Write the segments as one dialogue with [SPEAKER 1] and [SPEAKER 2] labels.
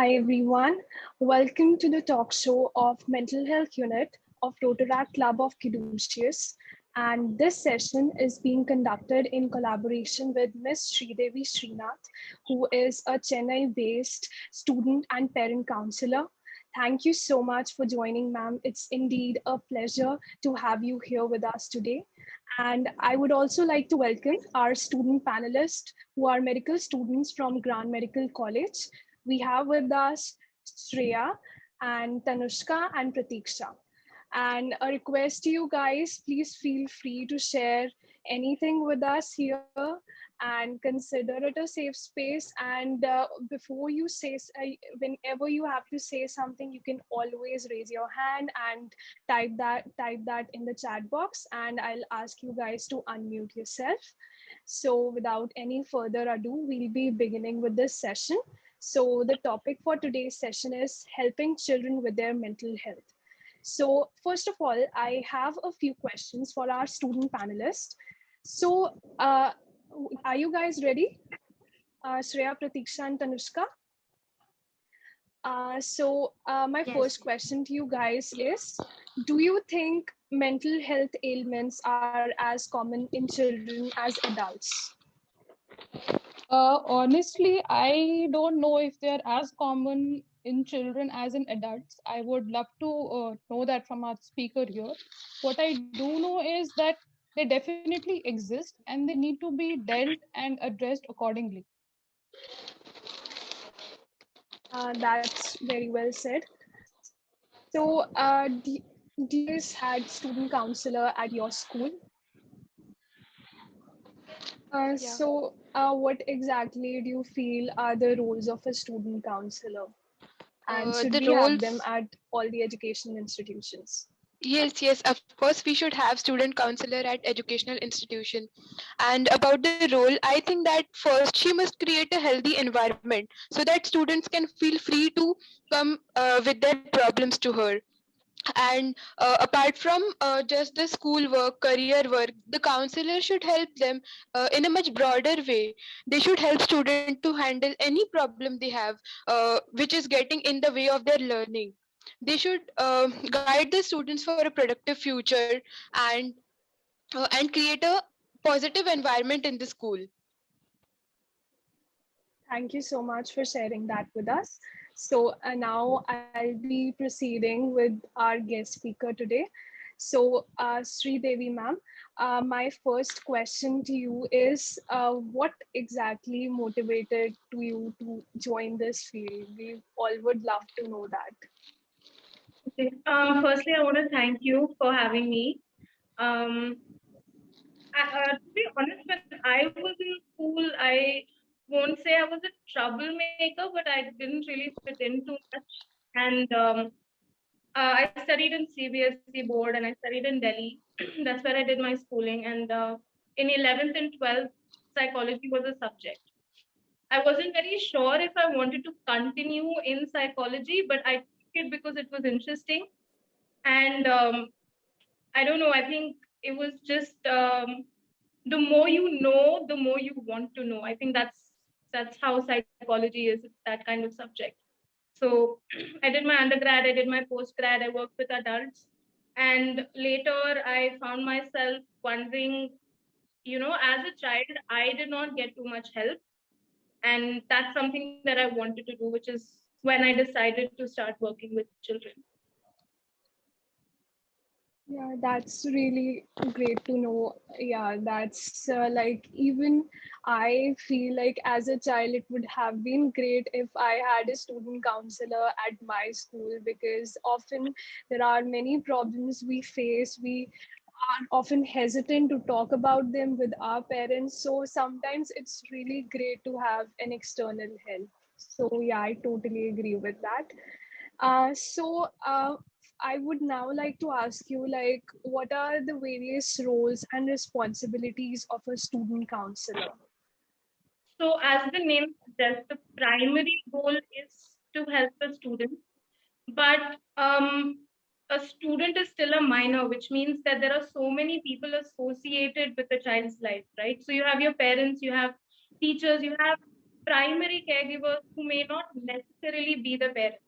[SPEAKER 1] Hi everyone, welcome to the talk show of Mental Health Unit of Rotaract Club of Caduceus. And this session is being conducted in collaboration with Ms. Sridevi Srinath, who is a Chennai-based student and parent counselor. Thank you so much for joining, ma'am. It's indeed a pleasure to have you here with us today. And I would also like to welcome our student panelists who are medical students from Grand Medical College. We have with us Shreya and Tanushka and Pratiksha. And a request to you guys, please feel free to share anything with us here and consider it a safe space. And before you say, whenever you have to say something, you can always raise your hand and type that in the chat box, and I'll ask you guys to unmute yourself. So without any further ado, we'll be beginning with this session. So the topic for today's session is helping children with their mental health. So first of all, I have a few questions for our student panelists. So are you guys ready? Shreya, Pratiksha, and Tanushka? My first question to you guys is, do you think mental health ailments are as common in children as adults?
[SPEAKER 2] Honestly, I don't know if they're as common in children as in adults. I would love to know that from our speaker here. What I do know is that they definitely exist and they need to be dealt and addressed accordingly.
[SPEAKER 1] That's very well said. So do you guys had student counselor at your school?
[SPEAKER 3] Yeah.
[SPEAKER 1] What exactly do you feel are the roles of a student counselor? And should
[SPEAKER 3] The
[SPEAKER 1] we have them
[SPEAKER 3] roles,
[SPEAKER 1] at all the educational institutions?
[SPEAKER 3] yes, of course, we should have student counselor at educational institution. And about the role, I think that first she must create a healthy environment so that students can feel free to come with their problems to her. And apart from just the school work, career work, the counselor should help them in a much broader way. They should help student to handle any problem they have which is getting in the way of their learning. They should guide the students for a productive future and and create a positive environment in the school.
[SPEAKER 1] Thank you so much for sharing that with us. So now I'll be proceeding with our guest speaker today. So Sri Devi ma'am, my first question to you is, what exactly motivated to you to join this field? We all would love to know that.
[SPEAKER 4] Okay. Firstly, I want to thank you for having me. To be honest, when I was in school, I won't say I was a troublemaker, but I didn't really fit in too much. And I studied in CBSE board and I studied in Delhi. That's where I did my schooling. And in 11th and 12th, psychology was a subject. I wasn't very sure if I wanted to continue in psychology, but I took it because it was interesting. And I don't know, I think it was just the more you know, the more you want to know. I think that's how psychology is. It's that kind of subject. So I did my undergrad, I did my postgrad, I worked with adults. And later I found myself wondering, as a child, I did not get too much help. And that's something that I wanted to do, which is when I decided to start working with children.
[SPEAKER 1] Yeah, that's really great to know. Yeah, that's like, even I feel like as a child, it would have been great if I had a student counselor at my school, because often there are many problems we face. We are often hesitant to talk about them with our parents. So sometimes it's really great to have an external help. So yeah, I totally agree with that. I would now like to ask you, like, what are the various roles and responsibilities of a student counselor?
[SPEAKER 4] So, as the name suggests, the primary goal is to help the student, but a student is still a minor, which means that there are so many people associated with the child's life, right? So, you have your parents, you have teachers, you have primary caregivers who may not necessarily be the parents.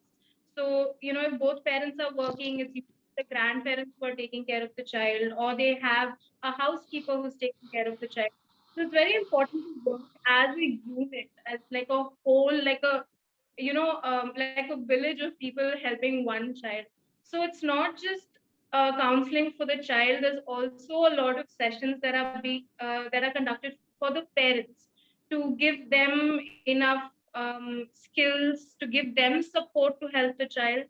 [SPEAKER 4] So, if both parents are working, it's usually the grandparents who are taking care of the child, or they have a housekeeper who's taking care of the child. So it's very important to work as a unit, as like a whole, like a village of people helping one child. So it's not just counseling for the child. There's also a lot of sessions that are conducted for the parents to give them enough skills, to give them support to help the child.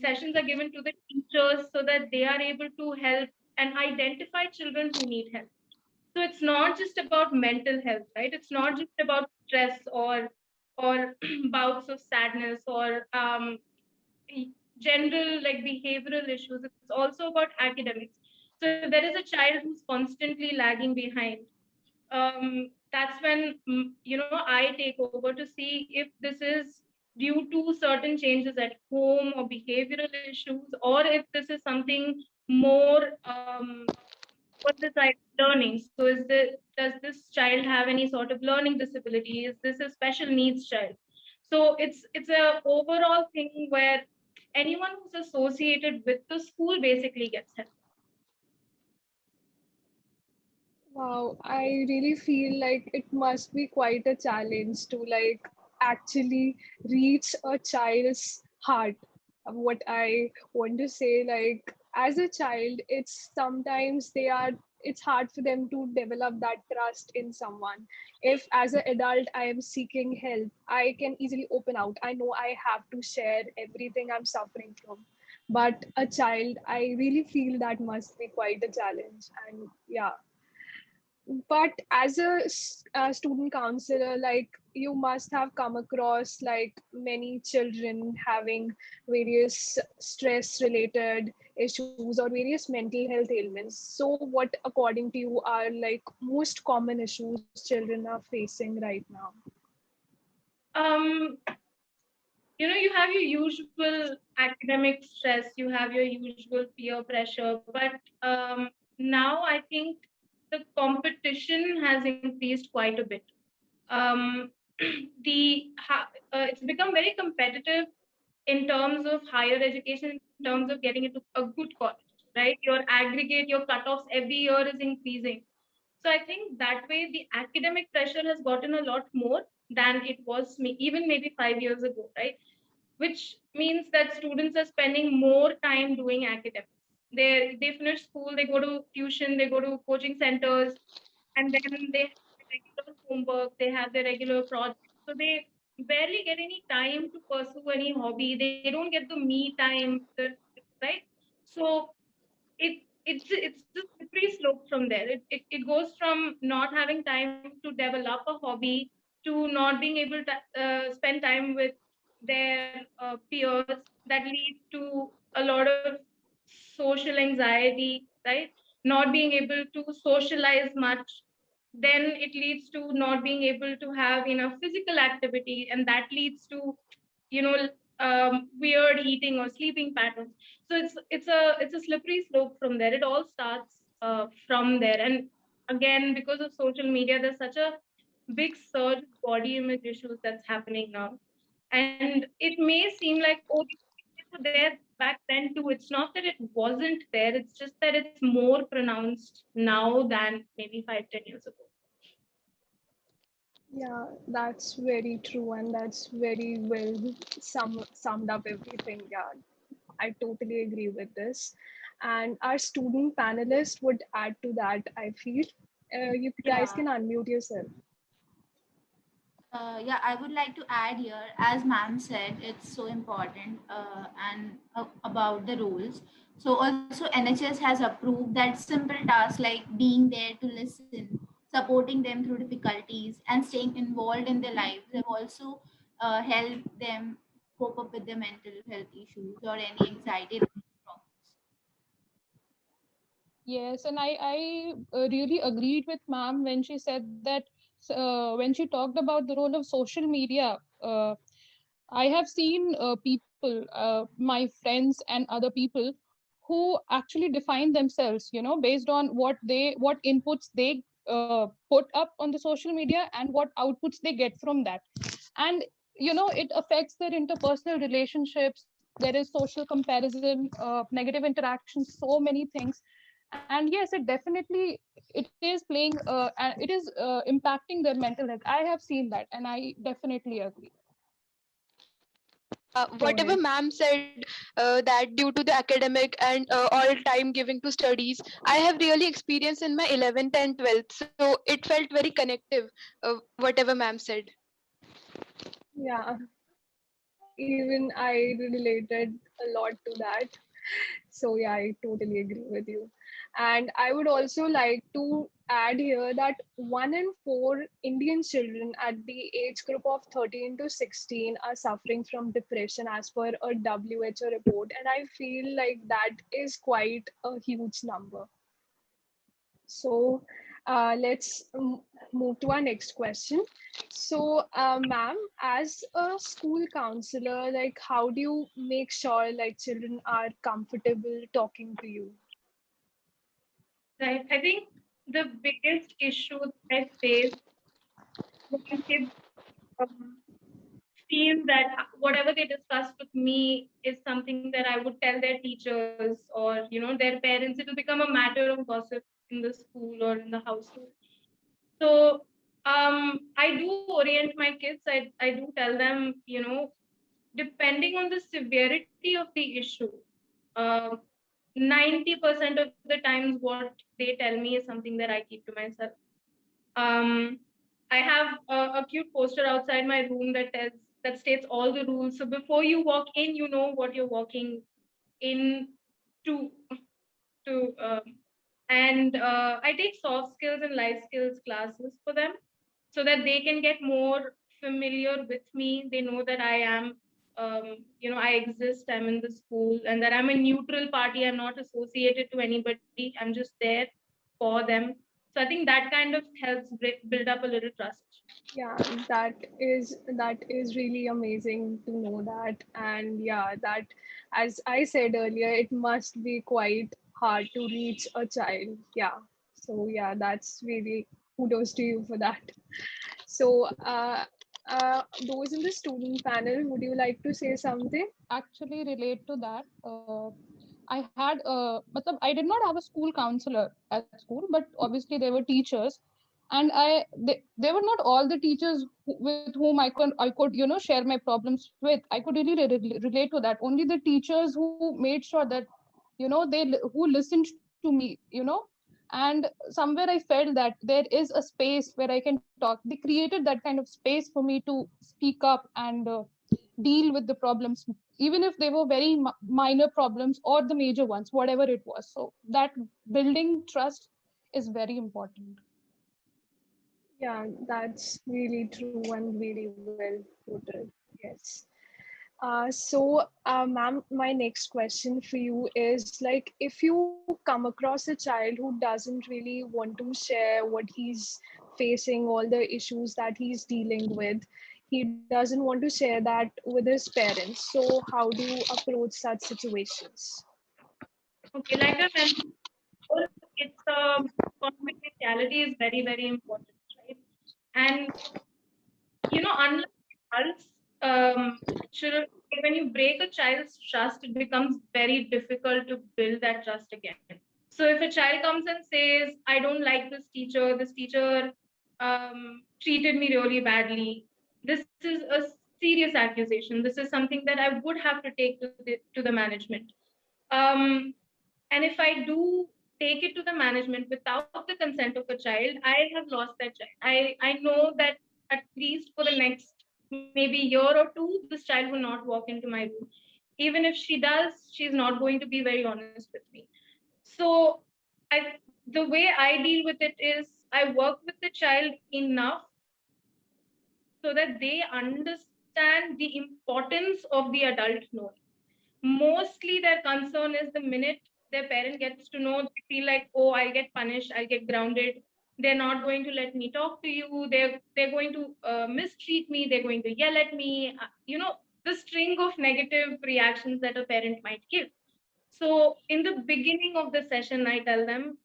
[SPEAKER 4] Sessions are given to the teachers so that they are able to help and identify children who need help. So it's not just about mental health, right? It's not just about stress or bouts of sadness or general like behavioral issues. It's also about academics. So if there is a child who's constantly lagging behind, that's when I take over to see if this is due to certain changes at home or behavioral issues, or if this is something more what the child is learning. So does this child have any sort of learning disability? Is this a special needs child? So it's a overall thing where anyone who's associated with the school basically gets help.
[SPEAKER 1] Wow, I really feel like it must be quite a challenge to like actually reach a child's heart. What I want to say, like as a child, it's sometimes it's hard for them to develop that trust in someone. If as an adult I am seeking help, I can easily open out. I know I have to share everything I'm suffering from. But a child, I really feel that must be quite a challenge. And yeah, but as a student counselor, like you must have come across like many children having various stress related issues or various mental health ailments. So what according to you are like most common issues children are facing right now?
[SPEAKER 4] um you have your usual academic stress, you have your usual peer pressure, but now I think the competition has increased quite a bit. um, it's become very competitive in terms of higher education, in terms of getting into a good college, right? Your aggregate, your cutoffs every year is increasing. So I think that way the academic pressure has gotten a lot more than it was even maybe 5 years ago, right? Which means that students are spending more time doing academics. They finish school, they go to tuition, they go to coaching centers, and then they have their regular homework, they have their regular projects. So they barely get any time to pursue any hobby. They don't get the me time, right? So it's just slippery slope from there. It goes from not having time to develop a hobby to not being able to spend time with their peers. That leads to a lot of social anxiety, right? Not being able to socialize much. Then it leads to not being able to have enough physical activity, and that leads to you know weird eating or sleeping patterns. So it's a slippery slope from there. It all starts from there. And again, because of social media, there's such a big surge of body image issues that's happening now. And it may seem like, oh, these things were there back then too. It's not that it wasn't there, it's just that it's more pronounced now than maybe 5-10 years ago.
[SPEAKER 1] Yeah, that's very true, and that's very well summed up everything. Yeah, I totally agree with this. And our student panelists would add to that, I feel. You guys
[SPEAKER 5] Yeah.
[SPEAKER 1] can unmute yourself.
[SPEAKER 5] Yeah, I would like to add here, as ma'am said, it's so important and about the rules. So also NHS has approved that simple tasks like being there to listen, supporting them through difficulties, and staying involved in their lives have also helped them cope up with their mental health issues or any anxiety problems.
[SPEAKER 2] Yes, and I really agreed with ma'am when she said that when she talked about the role of social media. I have seen people, my friends and other people, who actually define themselves, based on what inputs they put up on the social media and what outputs they get from that. And it affects their interpersonal relationships. There is social comparison, negative interactions, so many things. And yes, it is playing it is impacting their mental health. I have seen that, and I definitely agree.
[SPEAKER 1] Go
[SPEAKER 3] Whatever
[SPEAKER 1] ahead.
[SPEAKER 3] ma'am said, that due to the academic and all time giving to studies, I have really experienced in my 11th and 12th. So it felt very connective, whatever ma'am said.
[SPEAKER 1] Yeah, even I related a lot to that. So yeah, I totally agree with you. And I would also like to add here that 1 in 4 Indian children at the age group of 13 to 16 are suffering from depression as per a WHO report. And I feel like that is quite a huge number. So let's move to our next question. So, ma'am, as a school counselor, like, how do you make sure like children are comfortable talking to you?
[SPEAKER 4] Right. I think the biggest issue that I face when kids um, feel that whatever they discuss with me is something that I would tell their teachers or their parents. It will become a matter of gossip in the school or in the household. So I do orient my kids. I do tell them, depending on the severity of the issue, uh, 90% of the times what they tell me is something that I keep to myself. Um, I have a cute poster outside my room that states all the rules. So before you walk in, you know what you're walking in to. to and I take soft skills and life skills classes for them so that they can get more familiar with me. They know that I am, I exist. I'm in the school, and that I'm a neutral party. I'm not associated to anybody. I'm just there for them. So I think that kind of helps build up a little trust.
[SPEAKER 1] Yeah, that is really amazing to know that. And yeah, that, as I said earlier, it must be quite hard to reach a child. Yeah. So yeah, that's really kudos to you for that. So those in the student panel, would you like to say something?
[SPEAKER 2] Actually relate to that. I had matlab, I did not have a school counselor at school, but obviously there were teachers, and they were not all the teachers with whom I could share my problems with. I could really relate to that. Only the teachers who made sure that who listened to me. And somewhere I felt that there is a space where I can talk. They created that kind of space for me to speak up and deal with the problems, even if they were very minor problems or the major ones, whatever it was. So that building trust is very important.
[SPEAKER 1] Yeah, that's really true and really well put. Yes. So, ma'am, my next question for you is like, if you come across a child who doesn't really want to share what he's facing, all the issues that he's dealing with, he doesn't want to share that with his parents. So, how do you approach such situations?
[SPEAKER 4] Okay, like I mentioned, it's confidentiality is very, very important, right? And unlike adults, children, when you break a child's trust, it becomes very difficult to build that trust again. So if a child comes and says, "I don't like this teacher treated me really badly," this is a serious accusation. This is something that I would have to take to the management. Um, and if I do take it to the management without the consent of a child, I have lost that child. I know that at least for the next maybe year or two, this child will not walk into my room. Even if she does, she's not going to be very honest with me. So the way I deal with it is I work with the child enough so that they understand the importance of the adult knowing. Mostly their concern is the minute their parent gets to know, they feel like, oh, I'll get punished, I'll get grounded. They're not going to let me talk to you. They're going to mistreat me. They're going to yell at me. The string of negative reactions that a parent might give. So in the beginning of the session, I tell them,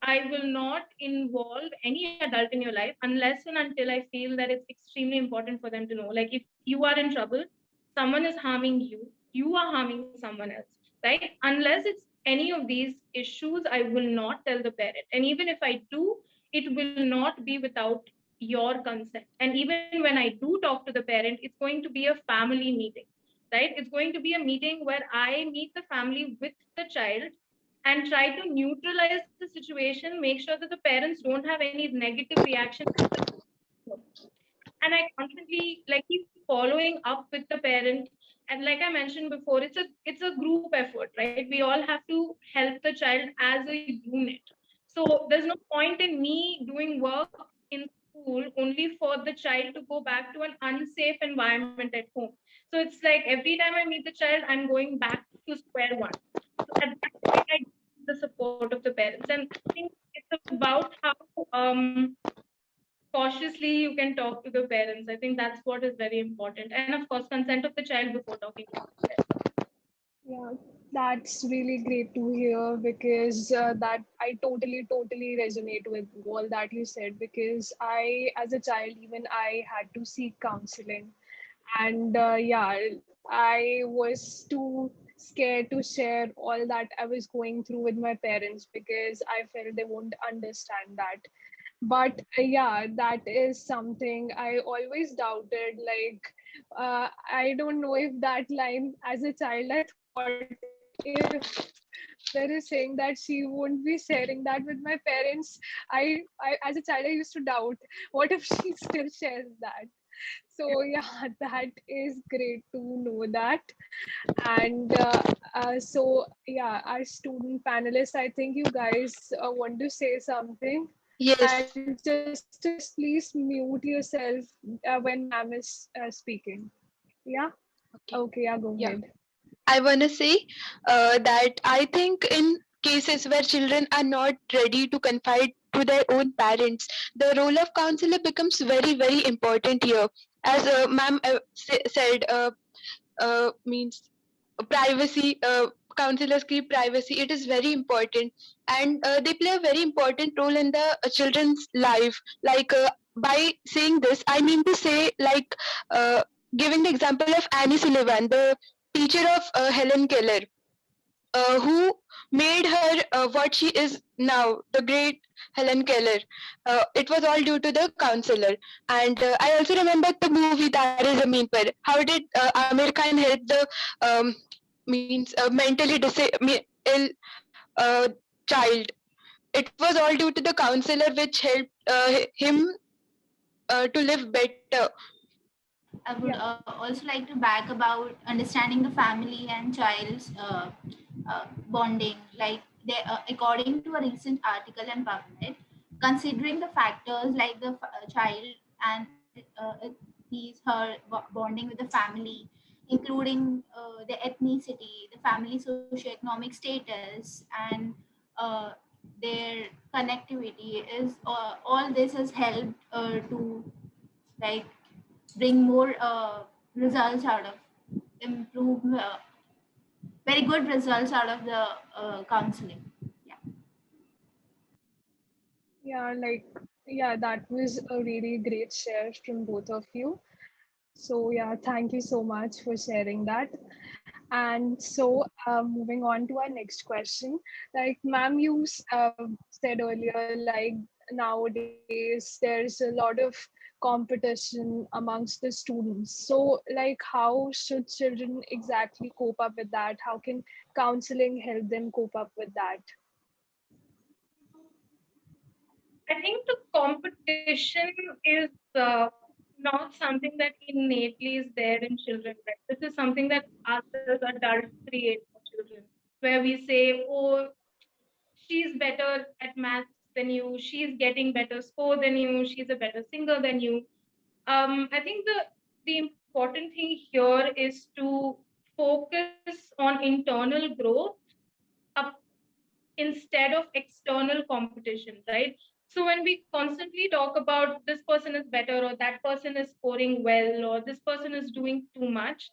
[SPEAKER 4] I will not involve any adult in your life unless and until I feel that it's extremely important for them to know. Like if you are in trouble, someone is harming you, you are harming someone else, right? Unless it's any of these issues, I will not tell the parent. And even if I do, it will not be without your consent. And even when I do talk to the parent, it's going to be a family meeting, right? It's going to be a meeting where I meet the family with the child and try to neutralize the situation, make sure that the parents don't have any negative reaction. And I constantly like keep following up with the parent. And like I mentioned before, it's a group effort, right? We all have to help the child as a unit. So there's no point in me doing work in school only for the child to go back to an unsafe environment at home. So it's like every time I meet the child, I'm going back to square one. So at that point, I get the support of the parents. And I think it's about how cautiously you can talk to the parents. I think that's what is very important. And of course, consent of the child before talking to the parents.
[SPEAKER 1] Yeah, that's really great to hear because that I totally resonate with all that you said because I, as a child, even I had to seek counseling. And yeah, I was too scared to share all that I was going through with my parents because I felt they won't understand that. But yeah, that is something I always doubted. Like, I don't know if that line as a child, I thought if mother is saying that she won't be sharing that with my parents, I as a child, I used to doubt what if she still shares that. So yeah, that is great to know that. And so yeah, our student panelists, I think you guys want to say something.
[SPEAKER 3] Yes.
[SPEAKER 1] And just please mute yourself when ma'am is speaking. Yeah.
[SPEAKER 3] Okay.
[SPEAKER 1] Okay. Yeah. Go
[SPEAKER 3] Yeah.
[SPEAKER 1] ahead.
[SPEAKER 3] I want to say that I think in cases where children are not ready to confide to their own parents, the role of counselor becomes very, very important here. As ma'am said, means privacy, counselors keep privacy. It is very important, and they play a very important role in the children's life. Like by saying this, I mean to say, like giving the example of Annie Sullivan, the teacher of Helen Keller, who made her what she is now, the great Helen Keller. It was all due to the counselor. And I also remember the movie Tare Zameen Par. How did Amir Khan help the um, means mentally ill child? It was all due to the counselor, which helped him to live better.
[SPEAKER 5] I would
[SPEAKER 1] Yeah.
[SPEAKER 5] also like to back about understanding the family and child's bonding. Like they, according to a recent article in PubMed, considering the factors like the child and his her bonding with the family, including the ethnicity, the family socioeconomic status, and uh, their connectivity is all this has helped to like bring more results out of improve very good results out of the counseling. Yeah.
[SPEAKER 1] Yeah. Like yeah, that was a really great share from both of you. So yeah, thank you so much for sharing that. And so, moving on to our next question, like, ma'am, you said earlier, like nowadays there's a lot of competition amongst the students. So, like, how should children exactly cope up with that? How can counseling help them cope up with that?
[SPEAKER 4] I think the competition is not something that innately is there in children. Right? This is something that us as adults create for children, where we say, "Oh, she's better at maths than you. She's getting better score than you. She's a better singer than you." I think the important thing here is to focus on internal growth up instead of external competition, right? So when we constantly talk about this person is better or that person is scoring well or this person is doing too much,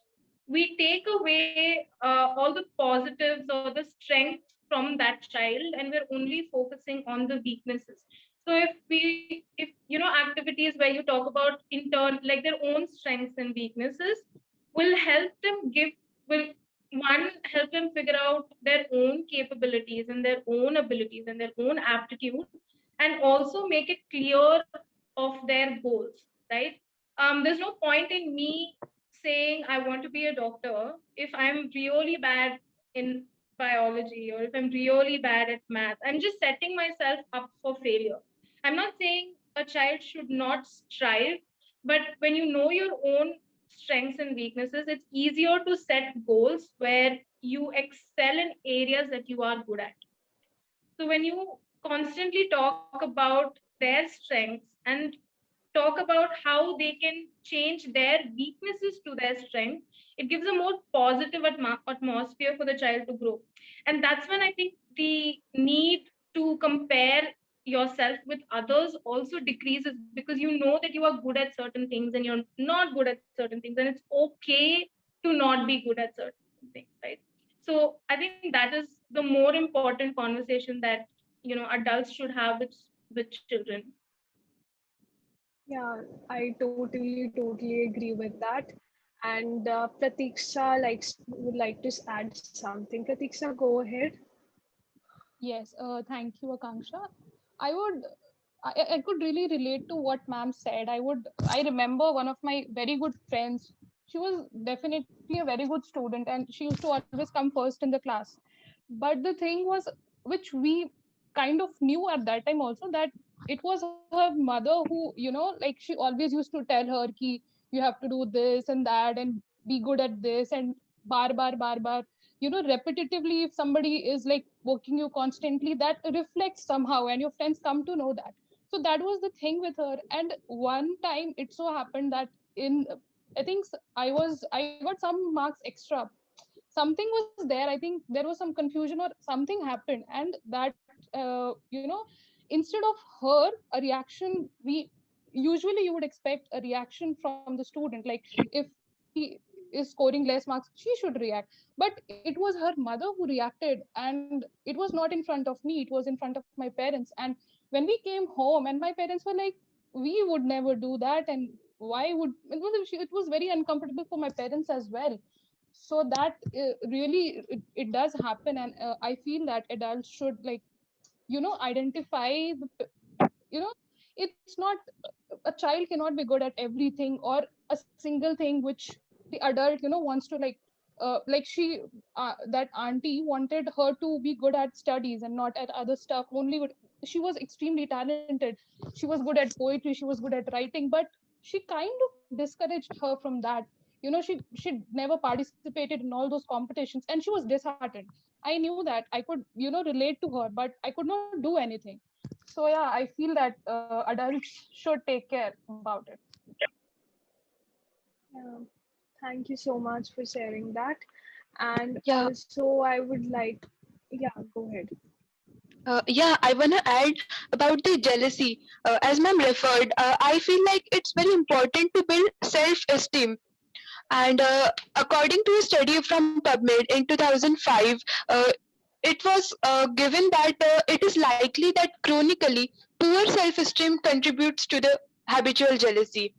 [SPEAKER 4] we take away all the positives or the strength from that child, and we're only focusing on the weaknesses. So if activities where you talk about intern like their own strengths and weaknesses will help them give will one help them figure out their own capabilities and their own abilities and their own aptitude, and also make it clear of their goals, right? There's no point in me saying I want to be a doctor if I'm really bad in biology, or if I'm really bad at math. I'm just setting myself up for failure. I'm not saying a child should not strive, but when you know your own strengths and weaknesses, it's easier to set goals where you excel in areas that you are good at. So when you constantly talk about their strengths and talk about how they can change their weaknesses to their strength, it gives a more positive atmosphere for the child to grow. And that's when I think the need to compare yourself with others also decreases, because you know that you are good at certain things and you're not good at certain things, and it's okay to not be good at certain things, right? So I think that is the more important conversation that adults should have with children.
[SPEAKER 1] Yeah, I totally agree with that. And Pratiksha would like to add something. Pratiksha, go ahead.
[SPEAKER 2] Yes, thank you, Akanksha. I would, I could really relate to what ma'am said. I remember one of my very good friends. She was definitely a very good student, and she used to always come first in the class. But the thing was, which we kind of knew at that time also, that it was her mother who, like she always used to tell her, ki, you have to do this and that and be good at this, and bar, repetitively, if somebody is like working you constantly, that reflects somehow, and your friends come to know that. So that was the thing with her. And one time it so happened that in, I think I got some marks extra. Something was there, I think there was some confusion or something happened, and that instead of her a reaction, we usually you would expect a reaction from the student, like if he is scoring less marks, she should react. But it was her mother who reacted, and it was not in front of me, it was in front of my parents. And when we came home, and my parents were like, we would never do that, and why would it was very uncomfortable for my parents as well. So that really it does happen. And I feel that adults should, like, identify it's not, a child cannot be good at everything, or a single thing which the adult wants to, like she that auntie wanted her to be good at studies and not at other stuff only. She was extremely talented, she was good at poetry, she was good at writing, but she kind of discouraged her from that. She never participated in all those competitions, and she was disheartened. I knew that I could relate to her, but I could not do anything. So yeah, I feel that adults should take care about it.
[SPEAKER 1] Yeah. Thank you so much for sharing that. And
[SPEAKER 3] Yeah.
[SPEAKER 1] also, I would like, yeah, go ahead.
[SPEAKER 3] Yeah, I want to add about the jealousy. As ma'am referred, I feel like it's very important to build self-esteem. And according to a study from PubMed in 2005, it was given that it is likely that chronically poor self-esteem contributes to the habitual jealousy.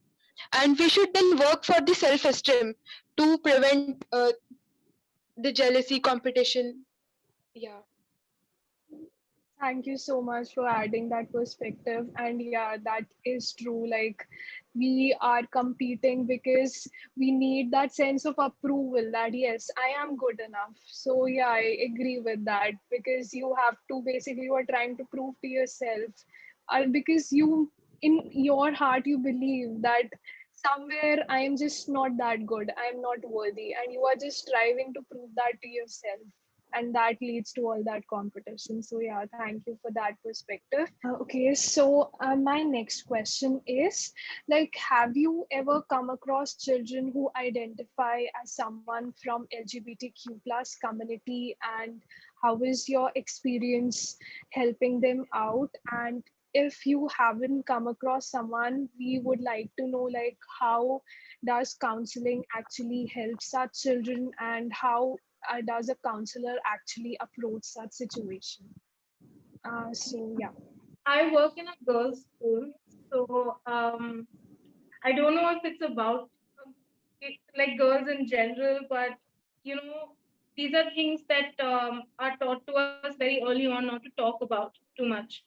[SPEAKER 3] And we should then work for the self-esteem to prevent the jealousy competition. Yeah.
[SPEAKER 1] Thank you so much for adding that perspective. And yeah, that is true. Like, we are competing because we need that sense of approval that, yes, I am good enough. So, yeah, I agree with that, because you have to basically, you are trying to prove to yourself, because you, in your heart, you believe that somewhere I am just not that good, I am not worthy, and you are just striving to prove that to yourself, and that leads to all that competition. So yeah, thank you for that perspective. Okay, so my next question is, like, have you ever come across children who identify as someone from LGBTQ plus community, and how is your experience helping them out? And if you haven't come across someone, we would like to know, like, how does counseling actually help such children, and how does a counselor actually approach such situation? So yeah.
[SPEAKER 4] I work in a girls' school, so I don't know if it's about like girls in general, but you know, these are things that are taught to us very early on not to talk about too much.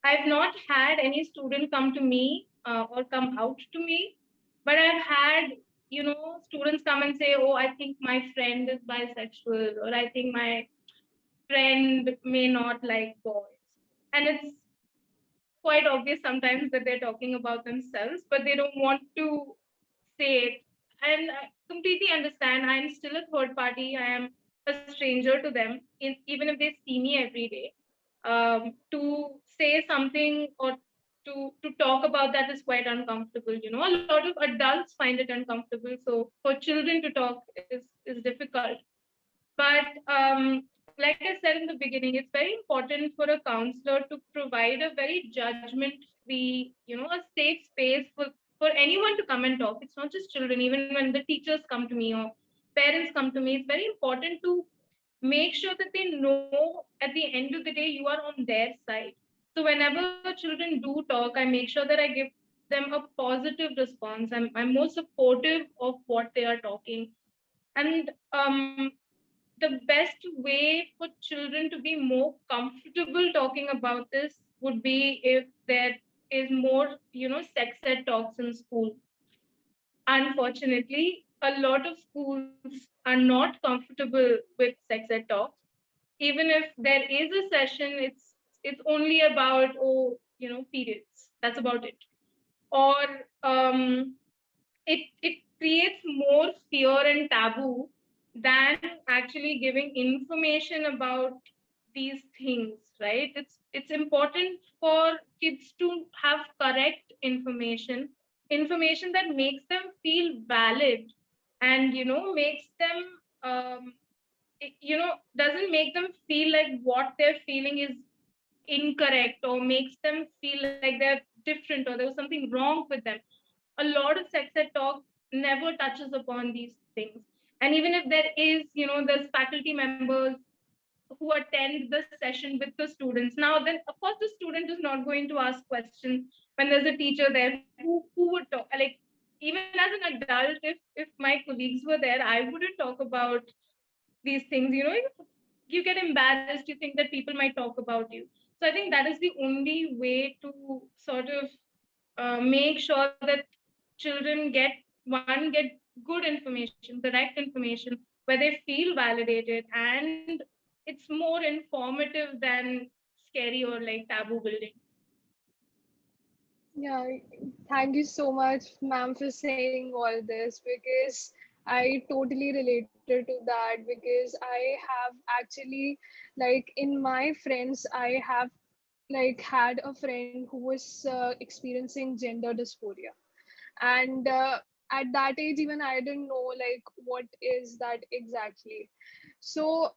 [SPEAKER 4] I've not had any student come to me or come out to me, but I've had, you know, students come and say, "Oh, I think my friend is bisexual," or "I think my friend may not like boys," and it's quite obvious sometimes that they're talking about themselves, but they don't want to say it. And I completely understand. I'm still a third party. I am a stranger to them, even if they see me every day. To say something or to talk about that is quite uncomfortable. You know, a lot of adults find it uncomfortable. So for children to talk is difficult. But like I said in the beginning, it's very important for a counselor to provide a very judgment-free, you know, a safe space for anyone to come and talk. It's not just children. Even when the teachers come to me or parents come to me, it's very important to make sure that they know at the end of the day you are on their side. So whenever children do talk, I make sure that I give them a positive response. I'm more supportive of what they are talking. And the best way for children to be more comfortable talking about this would be if there is more, you know, sex ed talks in school. Unfortunately, a lot of schools are not comfortable with sex ed talks. Even if there is a session, it's only about, oh, you know, periods. That's about it. Or it creates more fear and taboo than actually giving information about these things, right? It's important for kids to have correct information that makes them feel valid, and you know, makes them you know, doesn't make them feel like what they're feeling is incorrect, or makes them feel like they're different or there was something wrong with them. A lot of sex ed talk never touches upon these things. And even if there is, you know, there's faculty members who attend the session with the students. Now, then, of course, the student is not going to ask questions when there's a teacher there who would talk. Like, even as an adult, if my colleagues were there, I wouldn't talk about these things. You know, you get embarrassed, you think that people might talk about you. So I think that is the only way to sort of make sure that children get good information, correct information, where they feel validated, and it's more informative than scary or like taboo building.
[SPEAKER 1] Yeah, thank you so much, ma'am, for saying all this, because I totally related to that, because I have actually, like, in my friends, I have like had a friend who was experiencing gender dysphoria. And at that age, even I didn't know like what is that exactly. So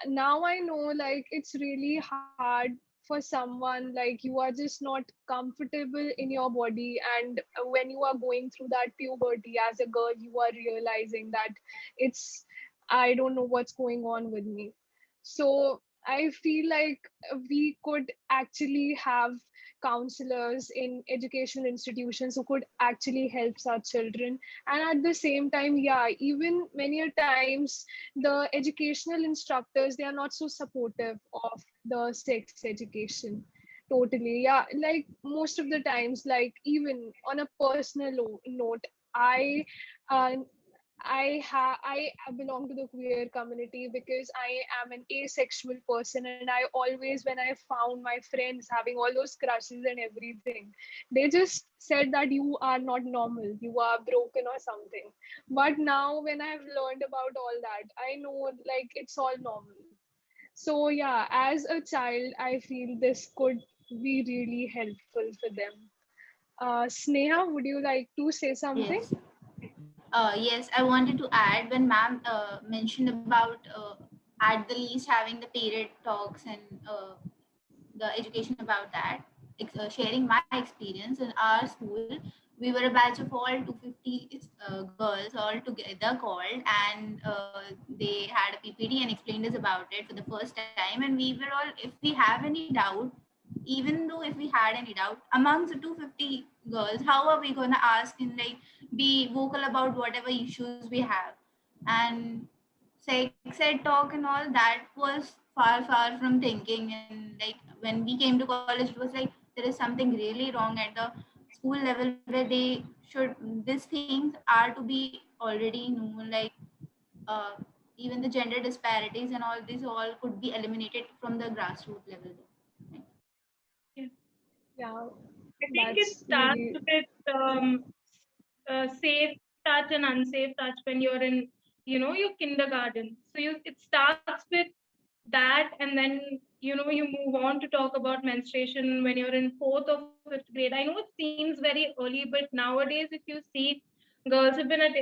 [SPEAKER 1] now I know like it's really hard for someone, like you are just not comfortable in your body, and when you are going through that puberty as a girl, you are realizing that it's, I don't know what's going on with me. So I feel like we could actually have counselors in educational institutions who could actually help such children. And at the same time, yeah, even many a times the educational instructors, they are not so supportive of the sex education. Totally, yeah, like most of the times, like even on a personal note, I uh, I belong to the queer community because I am an asexual person, and I always, when I found my friends having all those crushes and everything, they just said that you are not normal, you are broken or something. But now when I've learned about all that, I know like it's all normal. So yeah, as a child, I feel this could be really helpful for them. Sneha, would you like to say something?
[SPEAKER 5] Yes. Yes, I wanted to add when ma'am mentioned about at the least having the period talks and the education about that, sharing my experience in our school. we were a batch of all 250 girls all together called, and they had a PPT and explained us about it for the first time. And we were all, if we have any doubt, even though if we had any doubt amongst the 250 girls, how are we going to ask and like be vocal about whatever issues we have? And sex ed talk and all that was far from thinking. And like when we came to college, it was like there is something really wrong at the school level where they should, these things are to be already known, like uh, even the gender disparities and all this all could be eliminated from the grassroots level.
[SPEAKER 4] Yeah.
[SPEAKER 1] Yeah,
[SPEAKER 4] I think it
[SPEAKER 1] that's
[SPEAKER 4] starts
[SPEAKER 1] really,
[SPEAKER 4] with safe touch and unsafe touch when you're in, your kindergarten. So it starts with that, and then you move on to talk about menstruation when you're in fourth or fifth grade. I know it seems very early, but nowadays, if you see, girls have been at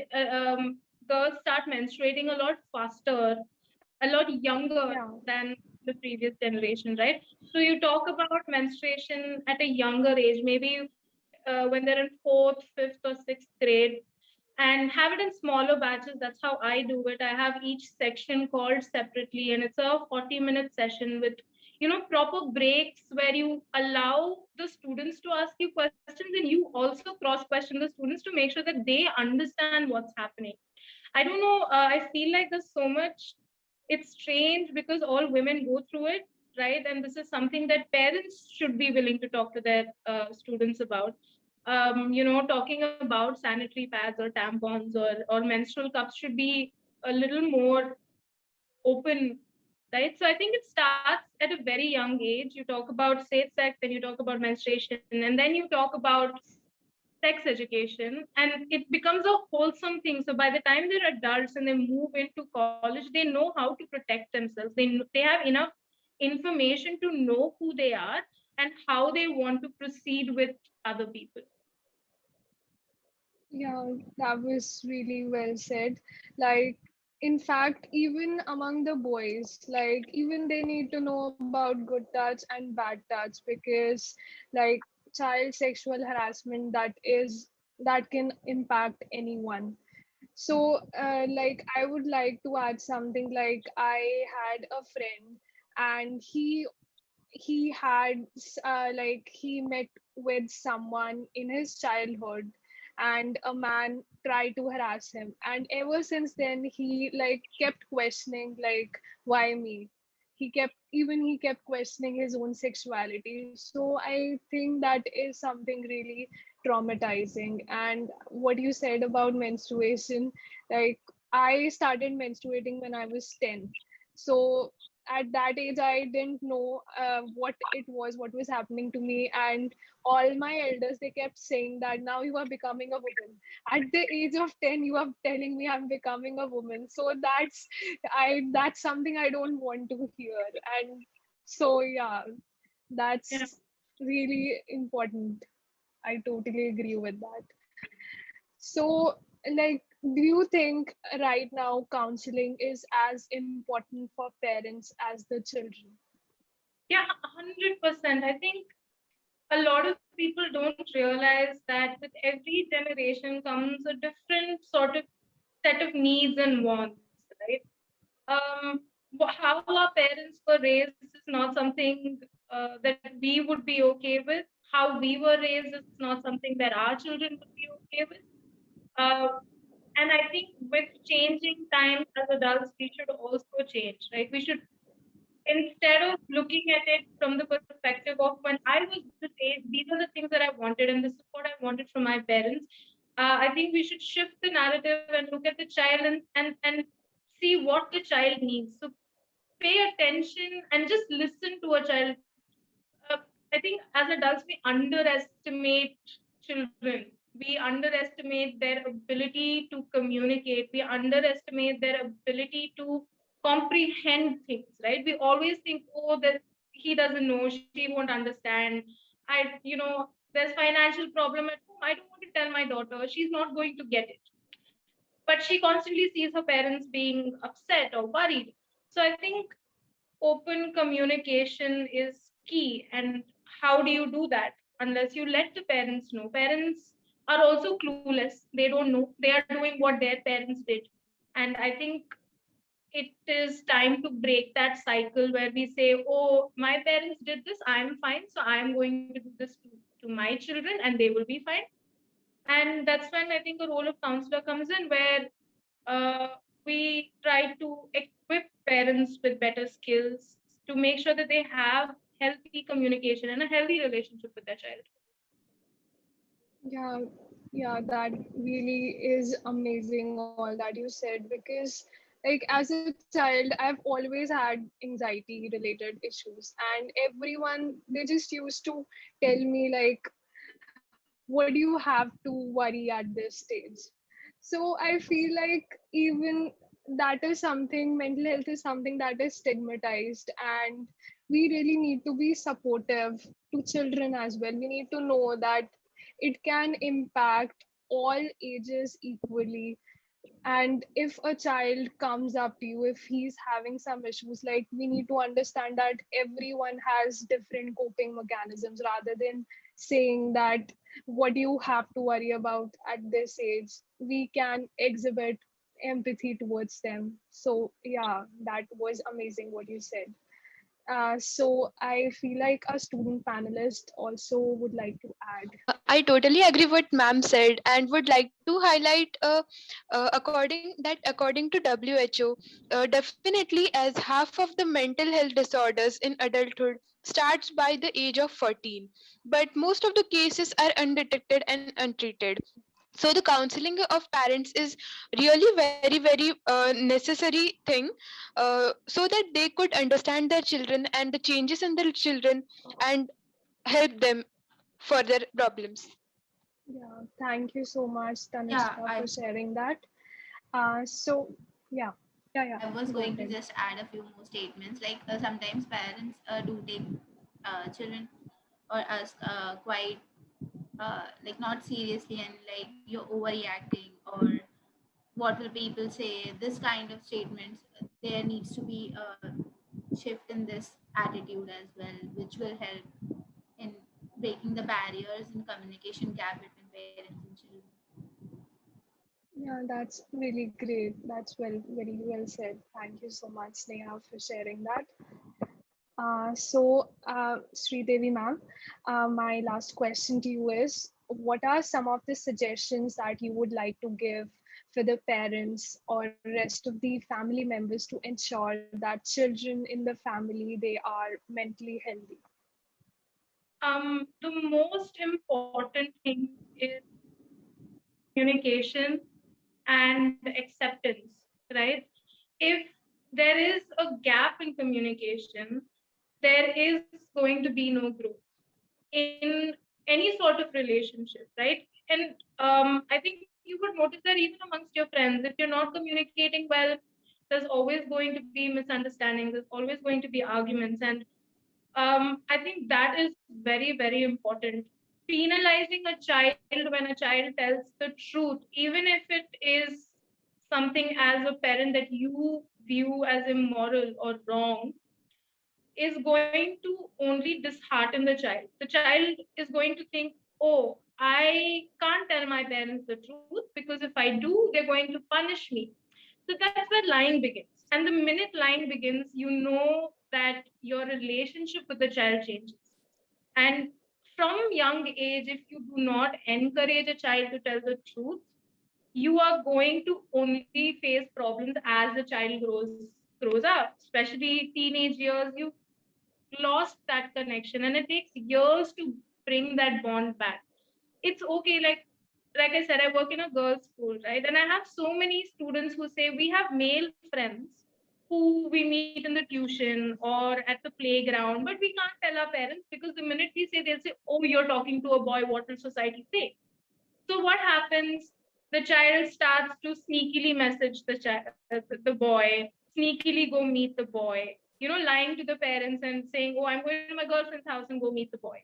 [SPEAKER 4] girls start menstruating a lot faster, a lot younger
[SPEAKER 1] yeah.
[SPEAKER 4] than the previous generation, right? So you talk about menstruation at a younger age, maybe when they're in fourth, fifth, or sixth grade, and have it in smaller batches. That's how I do it. I have each section called separately, and it's a 40-minute session with proper breaks where you allow the students to ask you questions, and you also cross question the students to make sure that they understand what's happening. I don't know, I feel like there's so much, it's strange because all women go through it, right? And this is something that parents should be willing to talk to their students about. Talking about sanitary pads or tampons or menstrual cups should be a little more open, right? So I think it starts at a very young age. You talk about safe sex, then you talk about menstruation, and then you talk about sex education, and it becomes a wholesome thing. So by the time they're adults and they move into college, they know how to protect themselves. They have enough information to know who they are and how they want to proceed with other people.
[SPEAKER 1] Yeah, that was really well said. Like, in fact, even among the boys, like, even they need to know about good touch and bad touch, because, like, child sexual harassment, that can impact anyone. So, like, I would like to add something. Like, I had a friend, and he had like he met with someone in his childhood, and a man tried to harass him, and ever since then he like kept questioning, like, why me. He kept questioning his own sexuality. So I think that is something really traumatizing. And what you said about menstruation, like, I started menstruating when I was 10. So at that age I didn't know what was happening to me. And all my elders, they kept saying that now you are becoming a woman. At the age of 10 you are telling me I'm becoming a woman. So that's something I don't want to hear. And so yeah,
[SPEAKER 4] Yeah.
[SPEAKER 1] that's really important. I totally agree with that. So, like, do you think right now counseling is as important for parents as the children?
[SPEAKER 4] Yeah, 100%. I think a lot of people don't realize that with every generation comes a different sort of set of needs and wants, right? How our parents were raised is not something that we would be okay with. How we were raised is not something that our children would be okay with. Uh, and I think with changing times as adults, we should also change, right? We should, instead of looking at it from the perspective of when I was this age, these are the things that I wanted, and this is what I wanted from my parents. I think we should shift the narrative and look at the child and see what the child needs. So pay attention and just listen to a child. uh, I think as adults, we underestimate children. We underestimate their ability to communicate. We underestimate their ability to comprehend things, right? We always think, oh, that he doesn't know, she won't understand. There's financial problem at home. I don't want to tell my daughter. She's not going to get it. But she constantly sees her parents being upset or worried. So I think open communication is key. And how do you do that unless you let the parents know? Parents are also clueless. They don't know. They are doing what their parents did. And I think it is time to break that cycle where we say, oh, my parents did this, I'm fine, so I'm going to do this to my children and they will be fine. And that's when I think the role of counselor comes in, where we try to equip parents with better skills to make sure that they have healthy communication and a healthy relationship with their child.
[SPEAKER 1] Yeah, yeah, that really is amazing, all that you said, because like as a child, I've always had anxiety related issues, and everyone, they just used to tell me like, what do you have to worry at this stage? So I feel like even that is something, mental health is something that is stigmatized, and we really need to be supportive to children as well. We need to know that it can impact all ages equally. And if a child comes up to you, if he's having some issues, like, we need to understand that everyone has different coping mechanisms, rather than saying that what you have to worry about at this age. We can exhibit empathy towards them. So yeah, that was amazing what you said. So I feel like a student panelist also would like to add.
[SPEAKER 3] I totally agree what ma'am said and would like to highlight according to WHO, definitely as half of the mental health disorders in adulthood starts by the age of 14, but most of the cases are undetected and untreated. So the counseling of parents is really very necessary thing, so that they could understand their children and the changes in their children and help them for their problems.
[SPEAKER 1] Yeah, thank you so much,
[SPEAKER 5] Yeah,
[SPEAKER 1] Tanishka,
[SPEAKER 5] I
[SPEAKER 1] for sharing that. So yeah, yeah,
[SPEAKER 5] I was
[SPEAKER 1] go
[SPEAKER 5] going to
[SPEAKER 1] ahead.
[SPEAKER 5] just add a few more statements. Like sometimes parents do take children or us quite like not seriously, and like you're overreacting, or what will people say, this kind of statements. There needs to be a shift in this attitude as well, which will help in breaking the barriers and communication gap between parents and children.
[SPEAKER 1] Yeah, that's really great. That's very well said. Thank you so much, Neha, for sharing that. Sridevi ma'am, my last question to you is, what are some of the suggestions that you would like to give for the parents or rest of the family members to ensure that children in the family, they are mentally healthy?
[SPEAKER 4] The most important thing is communication and acceptance, right? If there is a gap in communication, there is going to be no growth in any sort of relationship, right? And I think you would notice that even amongst your friends, if you're not communicating well, there's always going to be misunderstandings, there's always going to be arguments. And I think that is very important. Penalizing a child when a child tells the truth, even if it is something as a parent that you view as immoral or wrong, is going to only dishearten the child. The child is going to think, oh, I can't tell my parents the truth, because if I do, they're going to punish me. So that's where lying begins. And the minute lying begins, you know that your relationship with the child changes. And from young age, if you do not encourage a child to tell the truth, you are going to only face problems as the child grows up, especially teenage years. You lost that connection, and it takes years to bring that bond back. It's okay, like I said, I work in a girls school, right? And I have so many students who say, we have male friends who we meet in the tuition or at the playground, but we can't tell our parents, because the minute we say, they'll say, oh, you're talking to a boy, what will society say? So what happens? The child starts to sneakily message the boy, sneakily go meet the boy, lying to the parents and saying, "Oh, I'm going to my girlfriend's house and go meet the boy."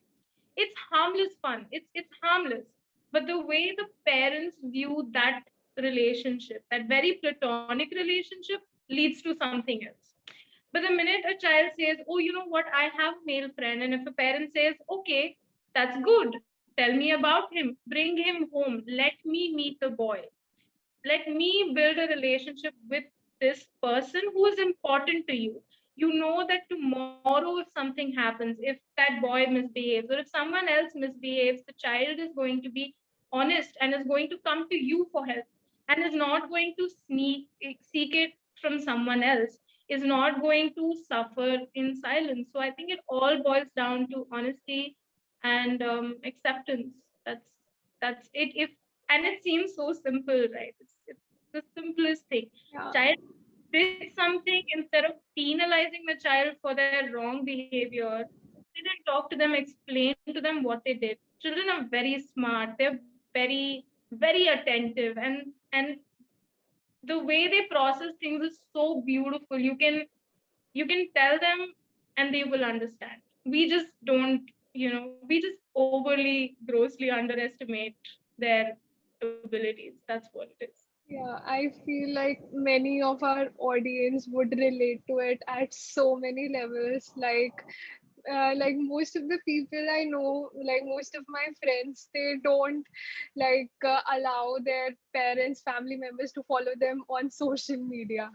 [SPEAKER 4] It's harmless fun. It's harmless. But the way the parents view that relationship, that very platonic relationship, leads to something else. But the minute a child says, "Oh, you know what? I have a male friend," and if a parent says, "Okay, that's good," Tell me about him. Bring him home. Let me meet the boy. Let me build a relationship with this person who is important to you. You know that tomorrow, if something happens, if that boy misbehaves, or if someone else misbehaves, the child is going to be honest and is going to come to you for help, and is not going to seek it from someone else, is not going to suffer in silence. So I think it all boils down to honesty and acceptance. That's it. If and it seems so simple, right? It's the simplest thing.
[SPEAKER 1] Yeah.
[SPEAKER 4] Child did something, instead of penalizing the child for their wrong behavior, didn't talk to them, explain to them what they did. Children are very smart. They're very attentive, and the way they process things is so beautiful. You can tell them, and they will understand. We just don't, we just overly grossly underestimate their abilities. That's what it is.
[SPEAKER 1] Yeah, I feel like many of our audience would relate to it at so many levels. Like most of the people I know, like most of my friends, they don't allow their parents, family members to follow them on social media.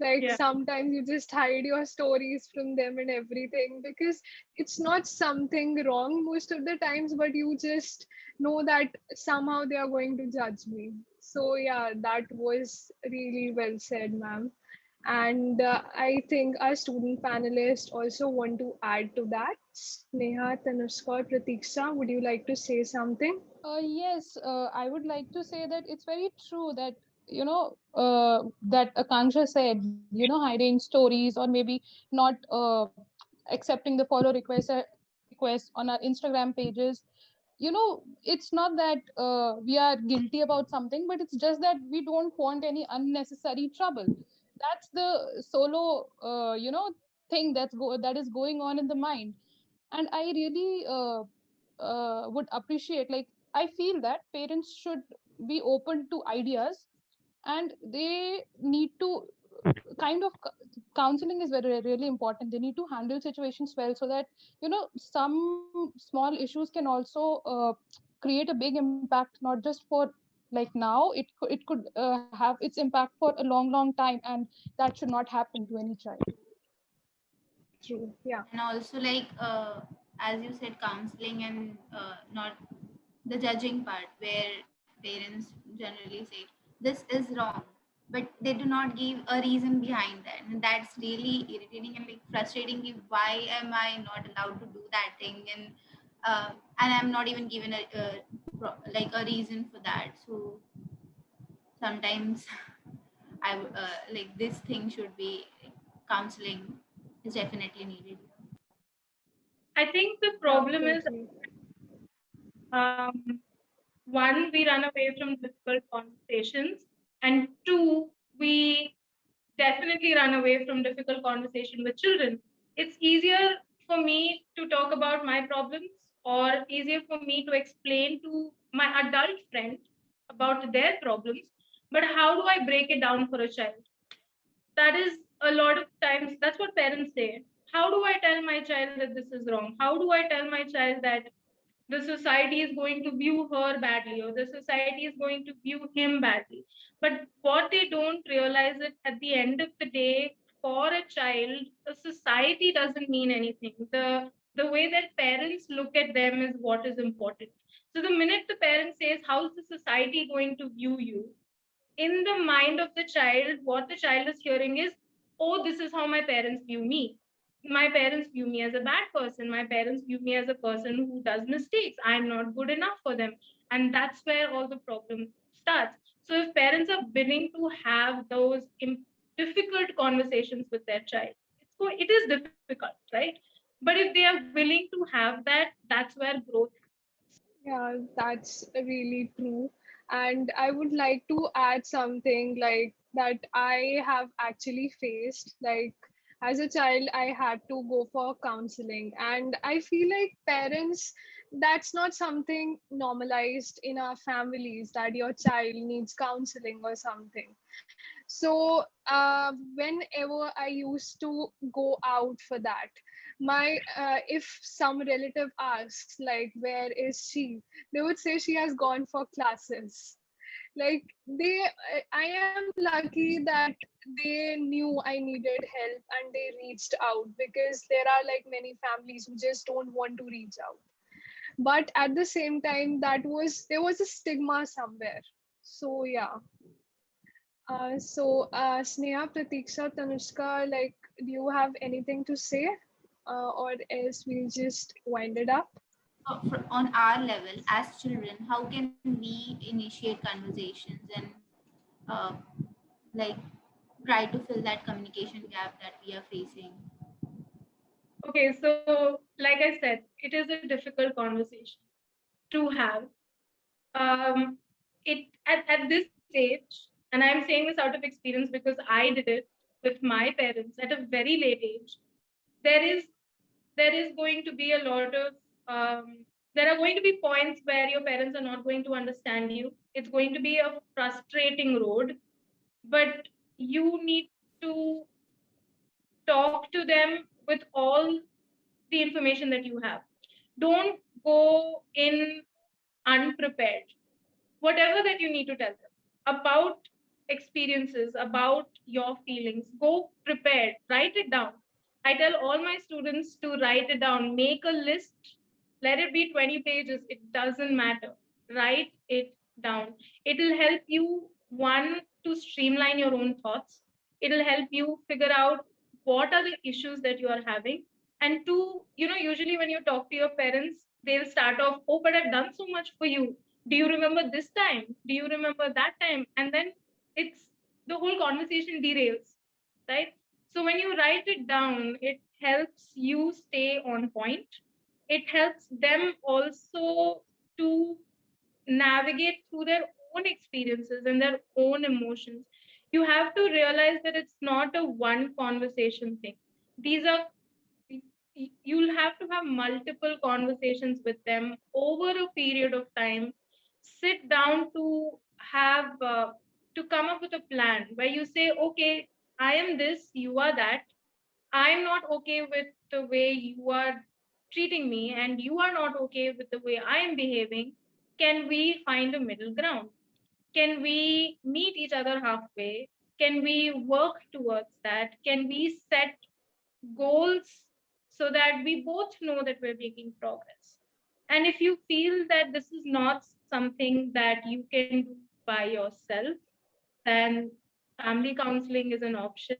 [SPEAKER 1] Like
[SPEAKER 4] Yeah.
[SPEAKER 1] sometimes you just hide your stories from them and everything because it's not something wrong most of the times, but you just know that somehow they are going to judge me. So yeah, that was really well said, ma'am. And I think our student panelists also want to add to that. Neha, Tanushka, or Pratiksha, would you like to say something?
[SPEAKER 2] Yes, I would like to say that it's very true that that Akanksha said, hiding stories or maybe not accepting the follow requests on our Instagram pages. It's not that we are guilty about something, but it's just that we don't want any unnecessary trouble. That's the solo thing that is going on in the mind. And I really would appreciate, like, I feel that parents should be open to ideas, and they need to kind of counseling is very really important. They need to handle situations well, so that some small issues can also create a big impact, not just for like now. It could have its impact for a long time, and that should not happen to any child.
[SPEAKER 1] True. Yeah.
[SPEAKER 5] And also, like, as you said, counseling and not the judging part, where parents generally say this is wrong, but they do not give a reason behind that, and that's really irritating and like frustrating. Why am I not allowed to do that thing? And I'm not even given like a reason for that. So sometimes like this thing should be, like, counseling is definitely needed.
[SPEAKER 4] I think the
[SPEAKER 1] Yeah,
[SPEAKER 4] problem is,
[SPEAKER 1] totally.
[SPEAKER 4] um, one, we run away from difficult conversations, and two, we definitely run away from difficult conversation with children. It's easier for me to talk about my problems, or easier for me to explain to my adult friend about their problems. But how do I break it down for a child? That is, a lot of times that's what parents say. How do I tell my child that this is wrong? How do I tell my child that the society is going to view her badly, or the society is going to view him badly? But what they don't realize is, at the end of the day, for a child, the society doesn't mean anything. The way that parents look at them is what is important. So the minute the parent says, how's the society going to view you, in the mind of the child, what the child is hearing is, oh, this is how my parents view me. My parents view me as a bad person. My parents view me as a person who does mistakes. I'm not good enough for them. And that's where all the problem starts. So if parents are willing to have those difficult conversations with their child, it is difficult, right? But if they are willing to have that, that's where growth.
[SPEAKER 1] Yeah, that's really true. And I would like to add something like that I have actually faced. Like as a child, I had to go for counseling, and I feel like parents, that's not something normalized in our families that your child needs counseling or something. So whenever I used to go out for that, If some relative asks like where is she, they would say she has gone for classes. Like I am lucky that they knew I needed help and they reached out, because there are like many families who just don't want to reach out. But at the same time, there was a stigma somewhere. So yeah. Sneha, Pratiksha, Tanushka, like, do you have anything to say? Or else we'll just wind it up?
[SPEAKER 5] On our level as children, how can we initiate conversations and uh, like try to fill that communication gap that we are facing?
[SPEAKER 4] Okay, so like I said, it is a difficult conversation to have. It at this stage, and I'm saying this out of experience because I did it with my parents at a very late age. There is going to be a lot of there are going to be points where your parents are not going to understand you. It's going to be a frustrating road, but you need to talk to them with all the information that you have. Don't go in unprepared. Whatever that you need to tell them about experiences, about your feelings, go prepared, write it down. I tell all my students to write it down, make a list, let it be 20 pages, it doesn't matter. Write it down. It'll help you, one, to streamline your own thoughts. It'll help you figure out what are the issues that you are having. And two, usually when you talk to your parents, they'll start off, oh, but I've done so much for you. Do you remember this time? Do you remember that time? And then it's the whole conversation derails, right? So when you write it down, it helps you stay on point. It helps them also to navigate through their own experiences and their own emotions. You have to realize that it's not a one conversation thing. These are You'll have to have multiple conversations with them over a period of time. Sit down to have to come up with a plan where you say, okay, I am this, you are that. I'm not okay with the way you are treating me, and you are not okay with the way I am behaving. Can we find a middle ground? Can we meet each other halfway? Can we work towards that? Can we set goals so that we both know that we're making progress? And if you feel that this is not something that you can do by yourself, then family counseling is an option.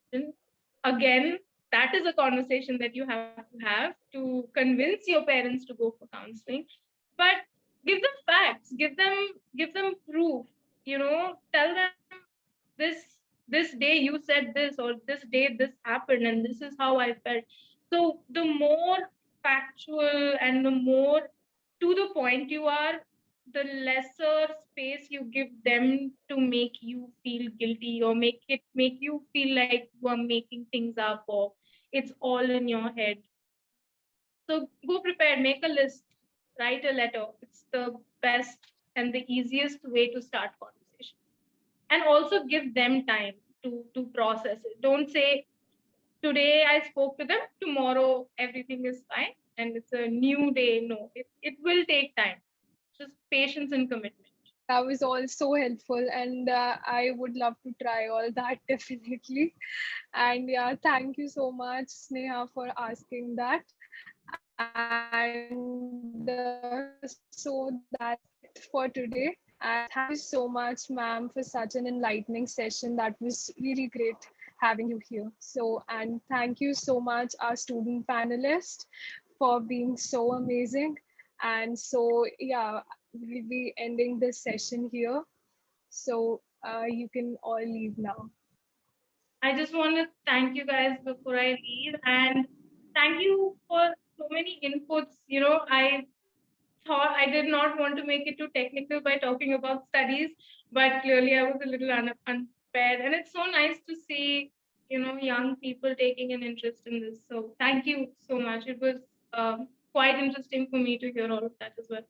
[SPEAKER 4] Again, that is a conversation that you have to have to convince your parents to go for counseling. But give them facts, give them proof. Tell them this day you said this, or this day this happened, and this is how I felt. So the more factual and the more to the point you are, the lesser space you give them to make you feel guilty, or make you feel like you are making things up, or it's all in your head. So go prepared, make a list, write a letter. It's the best and the easiest way to start conversation. And also give them time to process it. Don't say, today I spoke to them, tomorrow everything is fine and it's a new day. No, it will take time. Just patience and commitment.
[SPEAKER 1] That was all so helpful, and I would love to try all that definitely. And yeah, thank you so much, Sneha, for asking that. And so that's it for today. And thank you so much, ma'am, for such an enlightening session. That was really great having you here. And thank you so much, our student panelists, for being so amazing. And so, yeah, we'll be ending this session here. So you can all leave now.
[SPEAKER 4] I just want to thank you guys before I leave, and thank you for so many inputs. I thought I did not want to make it too technical by talking about studies, but clearly I was a little unprepared. And it's so nice to see, young people taking an interest in this. So thank you so much. It was quite interesting for me to hear all of that as well.